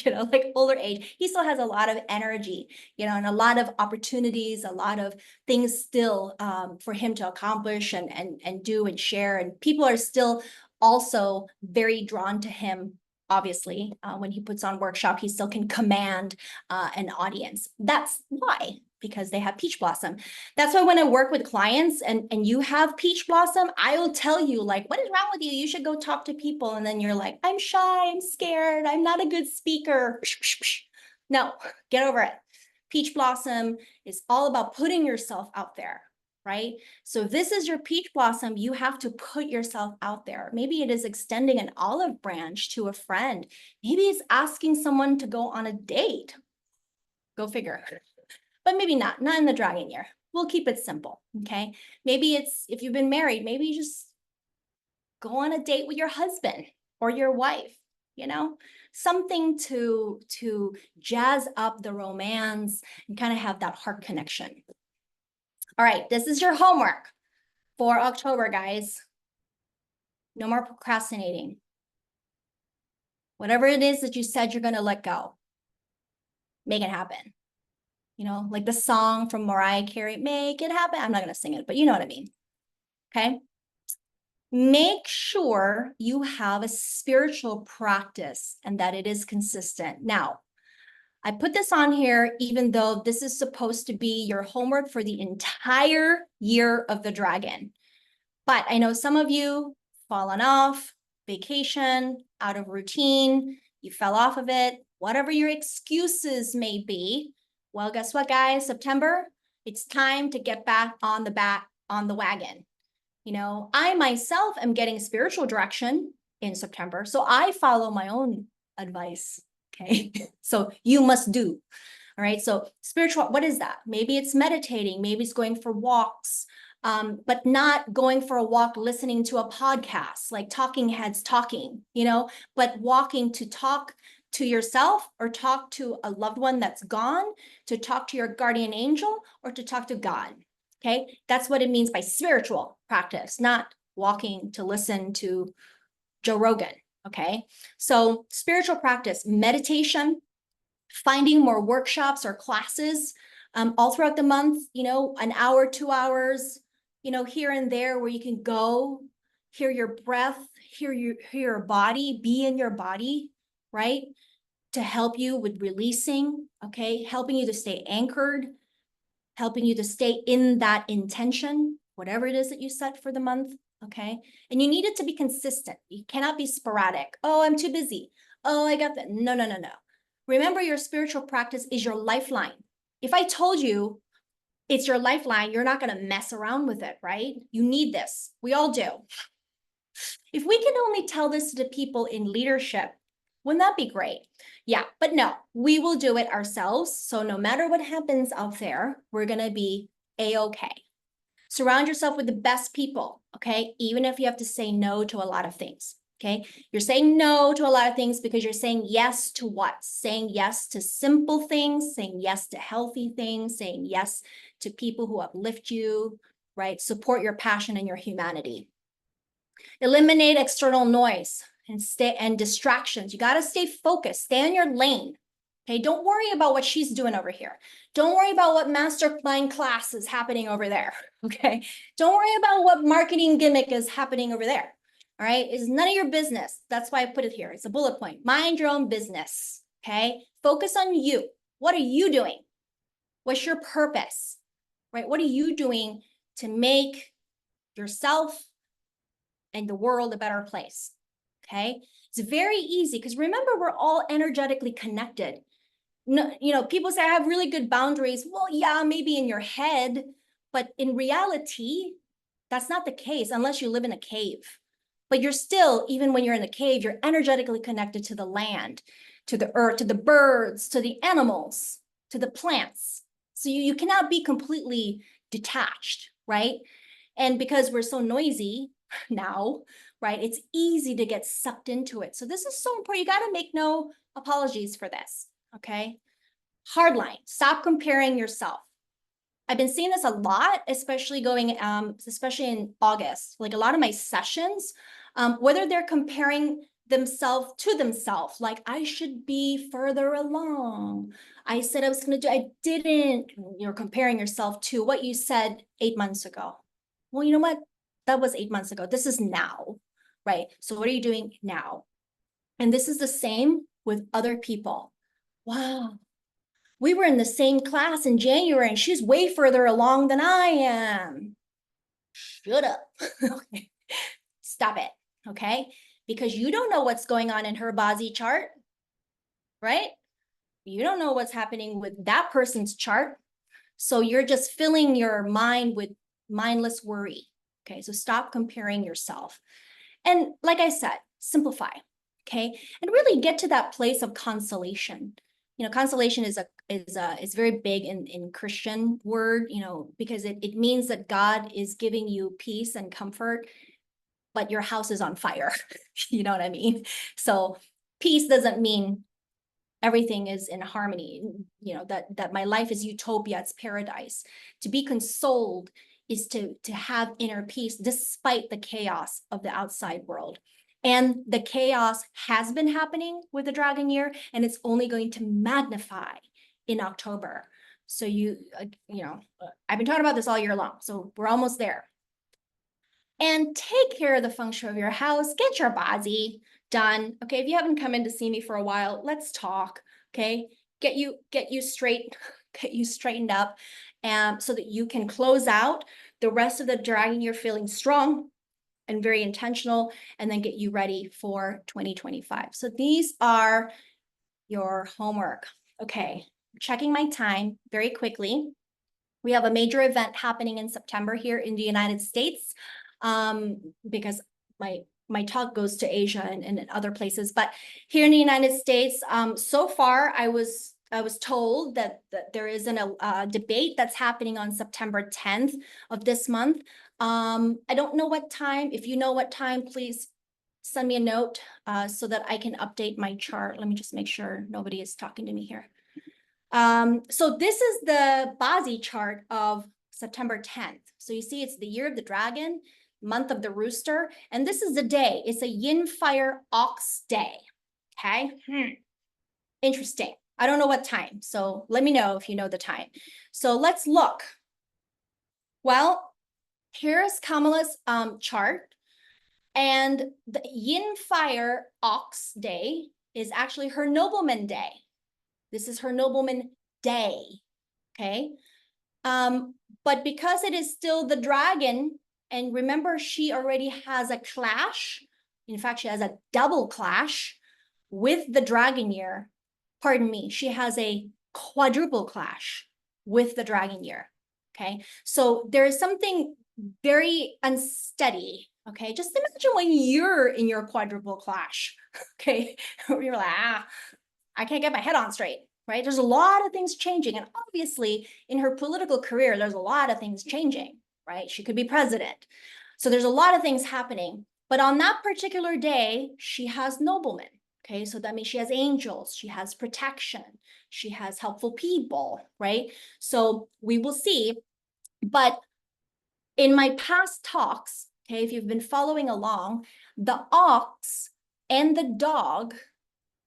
like older age. He still has a lot of energy, and a lot of opportunities, a lot of things still for him to accomplish and do and share. And people are still also very drawn to him. Obviously, when he puts on workshop, he still can command an audience. That's why, because they have peach blossom. That's why when I work with clients and you have peach blossom, I will tell you, like, what is wrong with you? You should go talk to people. And then you're like, I'm shy, I'm scared, I'm not a good speaker. No, get over it. Peach blossom is all about putting yourself out there, right? So if this is your peach blossom, you have to put yourself out there. Maybe it is extending an olive branch to a friend. Maybe it's asking someone to go on a date. Go figure. But maybe not in the dragon year. We'll keep it simple, okay? Maybe it's, if you've been married, maybe you just go on a date with your husband or your wife, something to jazz up the romance and kind of have that heart connection. All right, this is your homework for October, guys. No more procrastinating. Whatever it is that you said you're going to let go, make it happen. Like the song from Mariah Carey, make it happen. I'm not going to sing it, but you know what I mean. Okay. Make sure you have a spiritual practice and that it is consistent. Now, I put this on here, even though this is supposed to be your homework for the entire year of the dragon. But I know some of you fallen off, vacation, out of routine, you fell off of it, whatever your excuses may be. Well, guess what, guys? September, it's time to get back on the wagon. I myself am getting spiritual direction in September, so I follow my own advice. Okay, so you must do. All right, so spiritual, what is that? Maybe it's meditating, maybe it's going for walks, but not going for a walk listening to a podcast, like talking heads talking, but walking to talk to yourself or talk to a loved one that's gone, to talk to your guardian angel or to talk to God. Okay, that's what it means by spiritual practice, not walking to listen to Joe Rogan. Okay, so spiritual practice, meditation, finding more workshops or classes all throughout the month, an hour, 2 hours, here and there where you can go, hear your breath, hear your body, be in your body, right? To help you with releasing, okay? Helping you to stay anchored, helping you to stay in that intention, whatever it is that you set for the month, okay? And you need it to be consistent. You cannot be sporadic. Oh, I'm too busy. Oh, I got that. No. Remember, your spiritual practice is your lifeline. If I told you it's your lifeline, you're not going to mess around with it, right? You need this. We all do. If we can only tell this to people in leadership, wouldn't that be great? Yeah, but no, we will do it ourselves. So no matter what happens out there, we're going to be A-okay. Surround yourself with the best people, okay? Even if you have to say no to a lot of things, okay? You're saying no to a lot of things because you're saying yes to what? Saying yes to simple things, saying yes to healthy things, saying yes to people who uplift you, right? Support your passion and your humanity. Eliminate external noise and distractions. You got to stay focused, stay in your lane. Okay, don't worry about what she's doing over here. Don't worry about what mastermind class is happening over there. Okay, don't worry about what marketing gimmick is happening over there. All right, it's none of your business. That's why I put it here. It's a bullet point. Mind your own business. Okay, focus on you. What are you doing? What's your purpose? Right? What are you doing to make yourself and the world a better place? Okay, it's very easy because remember, we're all energetically connected. No, people say I have really good boundaries. Well, yeah, maybe in your head, but in reality, that's not the case unless you live in a cave. But you're still, even when you're in a cave, you're energetically connected to the land, to the earth, to the birds, to the animals, to the plants. So you cannot be completely detached, right? And because we're so noisy now, right, it's easy to get sucked into it. So this is so important. You got to make no apologies for this, okay? Hardline, stop comparing yourself. I've been seeing this a lot, especially especially in August, like a lot of my sessions, whether they're comparing themselves to themselves, like I should be further along. I said I was going to do, I didn't. You're comparing yourself to what you said 8 months ago. Well, you know what? That was 8 months ago. This is now, right? So what are you doing now? And this is the same with other people. Wow. We were in the same class in January and she's way further along than I am. Shut up. Okay. Stop it. Okay. Because you don't know what's going on in her BaZi chart, right? You don't know what's happening with that person's chart. So you're just filling your mind with mindless worry. Okay. So stop comparing yourself. And like I said, simplify. Okay. And really get to that place of consolation. You know, consolation is very big in Christian word, you know, because it means that God is giving you peace and comfort, but your house is on fire. You know what I mean? So peace doesn't mean everything is in harmony, you know, that my life is utopia, it's paradise. To be consoled is to have inner peace despite the chaos of the outside world. And the chaos has been happening with the dragon year, and it's only going to magnify in October. So I've been talking about this all year long, so we're almost there. And take care of the feng shui of your house. Get your BaZi done. Okay, if you haven't come in to see me for a while, let's talk. Okay, get you straight, get you straightened up, so that you can close out the rest of the dragon year feeling strong and very intentional, and then get you ready for 2025. So these are your homework. Okay, checking my time very quickly. We have a major event happening in September here in the United States, because my talk goes to Asia and other places, but here in the United States, so far I was told that there is a debate that's happening on September 10th of this month. I don't know what time. If you know what time, please send me a note so that I can update my chart. Let me just make sure nobody is talking to me here. So this is the BaZi chart of September 10th. So you see it's the year of the dragon, month of the rooster, and this is the day. It's a yin fire ox day. Okay. Interesting. I don't know what time, so let me know if you know the time. So let's look. Well, here's Kamala's chart, and the yin fire ox day is actually her nobleman day. This is her nobleman day, okay? But because it is still the dragon, and remember, she already has a clash. In fact, she has a double clash with the dragon year. Pardon me, she has a quadruple clash with the dragon year, okay? So there is something very unsteady, okay? Just imagine when you're in your quadruple clash, okay? You're like, I can't get my head on straight, right? There's a lot of things changing. And obviously in her political career, there's a lot of things changing, right? She could be president. So there's a lot of things happening. But on that particular day, she has noblemen. Okay, so that means she has angels, she has protection, she has helpful people, right? So we will see. But in my past talks, okay, if you've been following along, the ox and the dog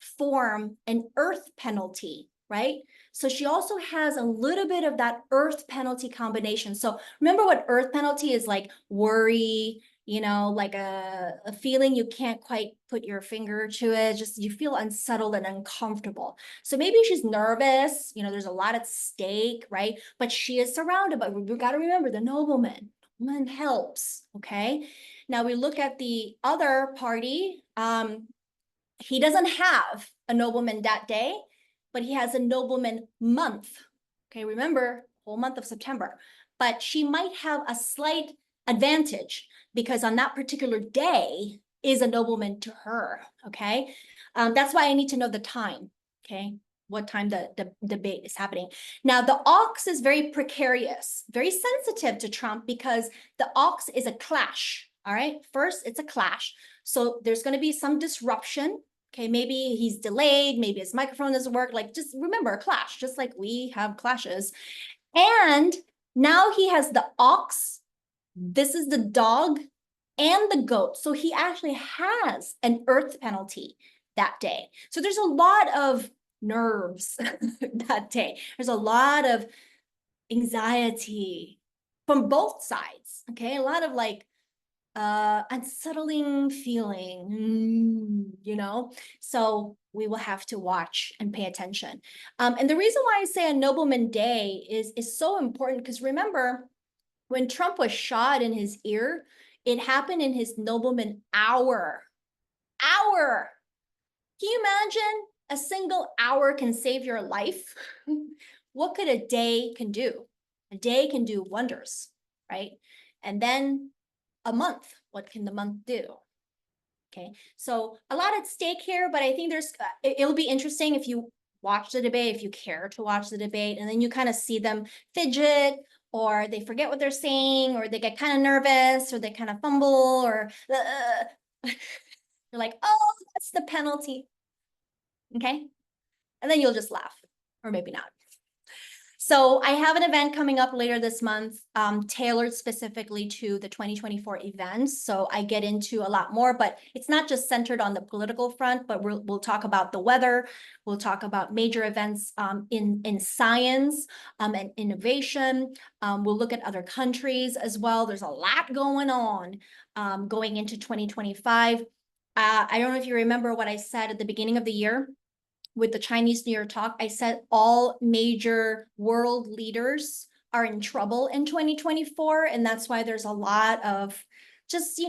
form an earth penalty, right? So she also has a little bit of that earth penalty combination. So remember what earth penalty is like: worry, you know, like a feeling you can't quite put your finger to it, just you feel unsettled and uncomfortable. So maybe she's nervous, you know, there's a lot at stake, right? But she is surrounded, but we've got to remember the nobleman. Nobleman helps, okay? Now we look at the other party. He doesn't have a nobleman that day, but he has a nobleman month. Okay, remember, whole month of September. But she might have a slight advantage because on that particular day is a nobleman to her, okay? That's why I need to know the time, okay? What time the debate is happening. Now, the ox is very precarious, very sensitive to Trump because the ox is a clash, all right? First, it's a clash. So there's going to be some disruption. Okay, maybe he's delayed, maybe his microphone doesn't work. Like, just remember, a clash, just like we have clashes. And now he has the ox. This is the dog and the goat. So he actually has an earth penalty that day. So there's a lot of nerves that day. There's a lot of anxiety from both sides. Okay. A lot of like unsettling feeling, you know? So we will have to watch and pay attention. And the reason why I say a Nobleman Day is so important, because remember, when Trump was shot in his ear, it happened in his Nobleman hour. Hour. Can you imagine a single hour can save your life? What could a day can do? A day can do wonders, right? And then a month, what can the month do? Okay, so a lot at stake here, but I think it'll be interesting if you watch the debate, if you care to watch the debate, and then you kind of see them fidget, or they forget what they're saying, or they get kind of nervous, or they kind of fumble, or you're like, oh, that's the penalty. Okay, and then you'll just laugh, or maybe not. So I have an event coming up later this month, tailored specifically to the 2024 events. So I get into a lot more, but it's not just centered on the political front, but we'll talk about the weather. We'll talk about major events in science and innovation. We'll look at other countries as well. There's a lot going on going into 2025. I don't know if you remember what I said at the beginning of the year. With the Chinese New Year talk, I said all major world leaders are in trouble in 2024. And that's why there's a lot of just,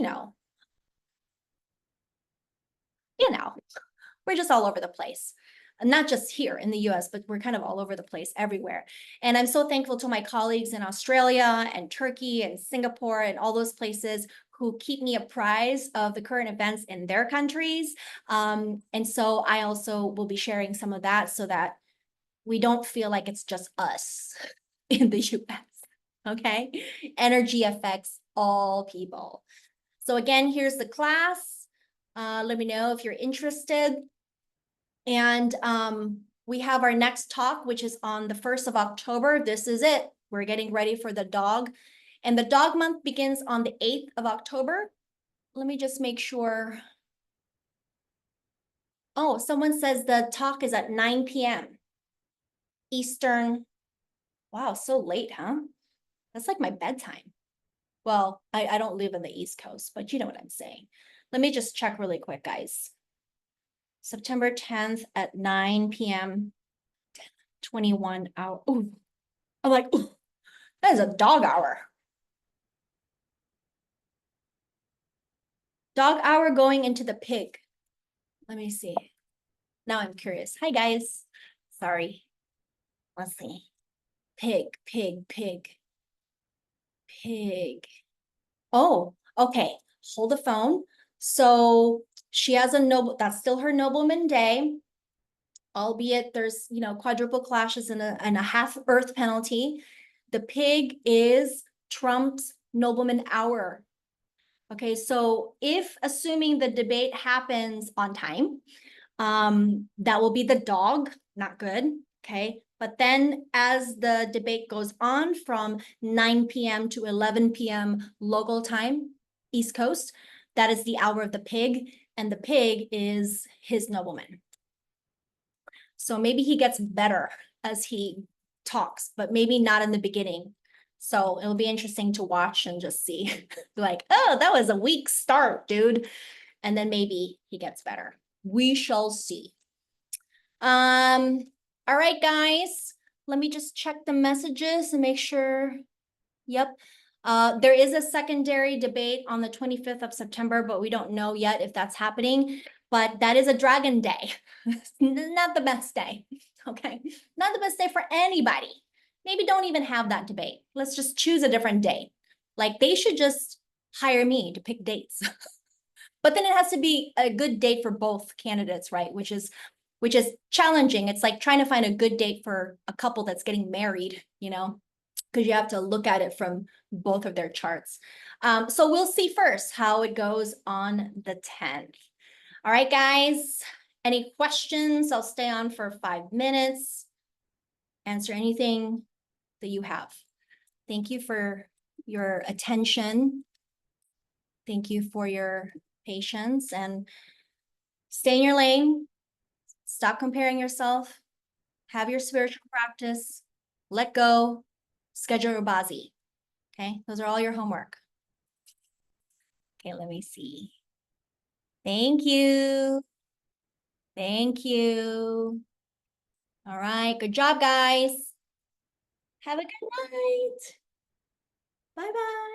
we're just all over the place. And not just here in the US, but we're kind of all over the place everywhere. And I'm so thankful to my colleagues in Australia and Turkey and Singapore and all those places who keep me apprised of the current events in their countries. And so I also will be sharing some of that so that we don't feel like it's just us in the US, okay? Energy affects all people. So again, here's the class. Let me know if you're interested. And we have our next talk, which is on the 1st of October. This is it. We're getting ready for the dog. And the dog month begins on the 8th of October. Let me just make sure. Oh, someone says the talk is at 9 p.m. Eastern. Wow, so late, huh? That's like my bedtime. Well, I don't live in the East Coast, but you know what I'm saying. Let me just check really quick, guys. September 10th at 9 p.m. 21 hour. Ooh. I'm like, ooh, that is a dog hour. Dog hour going into the pig. Let me see. Now I'm curious. Hi, guys. Sorry. Let's see. Pig, pig, pig, pig. Oh, okay. Hold the phone. So she has that's still her Nobleman Day, albeit there's, quadruple clashes and a half earth penalty. The pig is Trump's Nobleman hour. Okay, so if assuming the debate happens on time, that will be the dog, not good, okay? But then as the debate goes on from 9 p.m. to 11 p.m. local time, East Coast, that is the hour of the pig, and the pig is his Nobleman. So maybe he gets better as he talks, but maybe not in the beginning. So it'll be interesting to watch and just see like, oh, that was a weak start, dude. And then maybe he gets better. We shall see. All right, guys, let me just check the messages and make sure. Yep. There is a secondary debate on the 25th of September, but we don't know yet if that's happening. But that is a dragon day. Not the best day. Okay. Not the best day for anybody. Maybe don't even have that debate. Let's just choose a different day. Like they should just hire me to pick dates. But then it has to be a good date for both candidates, right? Which is challenging. It's like trying to find a good date for a couple that's getting married, because you have to look at it from both of their charts. So we'll see first how it goes on the 10th. All right, guys, any questions? I'll stay on for 5 minutes, answer anything that you have. Thank you for your attention. Thank you for your patience and stay in your lane. Stop comparing yourself. Have your spiritual practice. Let go. Schedule your BaZi. Okay, those are all your homework. Okay, let me see. Thank you. Thank you. All right, good job, guys. Have a good night. Bye-bye.